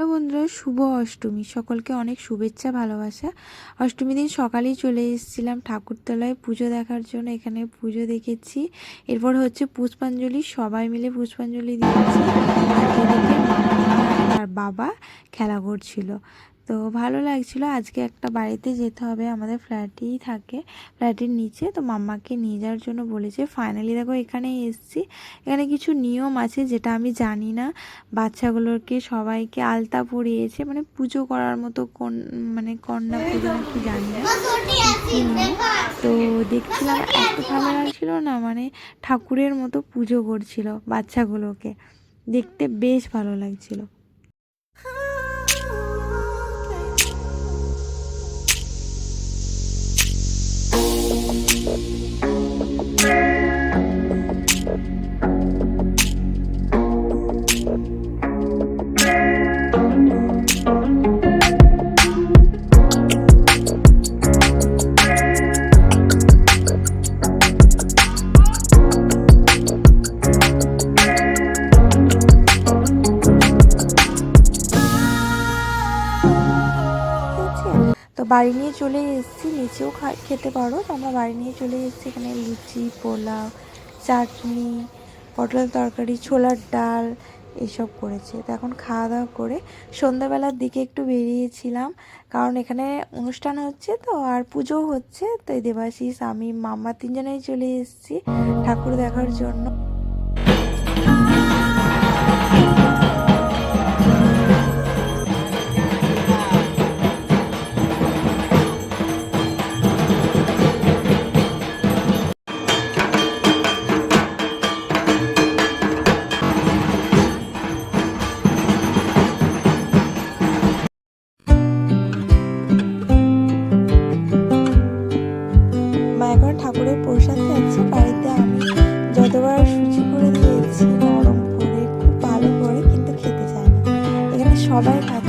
Hello বন্ধুরা, শুভ অষ্টমী। সকলকে অনেক শুভেচ্ছা, ভালোবাসা। অষ্টমী দিন সকালেই চলে এসেছিলাম ঠাকুরতলায় পুজো দেখার জন্য। এখানে পুজো দেখেছি, এরপর হচ্ছে পুষ্পাঞ্জলি, সবাই মিলে পুষ্পাঞ্জলি দিয়েছি। আর এদিকে মাম্মা আর বাবা খেলা করছিল, তো ভালো লাগছিল। আজকে একটা বাড়িতে যেতে হবে, আমাদের ফ্ল্যাটেই থাকে, ফ্ল্যাটের নিচে। তো মাম্মাকে নিয়ে যাওয়ার জন্য বলেছে। ফাইনালি দেখো এখানে এসেছি। এখানে কিছু নিয়ম আছে যেটা আমি জানি না। বাচ্চাগুলোকে সবাইকে আলতা পরিয়েছে, মানে পুজো করার মতো, মানে কন্যা পুজো নাকি, জানি না কি নিয়ম। তো দেখছিলাম, এত ভালো লাগছিল না, মানে ঠাকুরের মতো পুজো করছিল বাচ্চাগুলোকে, দেখতে বেশ ভালো লাগছিল। তো বাড়ি নিয়ে চলে এসেছি, নিচেও খেতে পারো। তো আমরা বাড়ি নিয়ে চলে এসেছি। এখানে লুচি, পোলাও, চাটনি, পটল তরকারি, ছোলার ডাল এসব করেছে। তো এখন খাওয়া দাওয়া করে সন্ধ্যাবেলার দিকে একটু বেরিয়েছিলাম, কারণ এখানে অনুষ্ঠান হচ্ছে তো, আর পুজোও হচ্ছে। তো এই দেবাশিস, আমি, মাম্মা তিনজনেই চলে এসেছি ঠাকুর দেখার জন্য। এখন ঠাকুরের প্রসাদ খাচ্ছি। বাড়িতে আমি যতবার সুজি করে দিয়েছি নরম করে, খুব ভালো করে, কিন্তু খেতে চায় না। এখানে সবাই খাচ্ছে।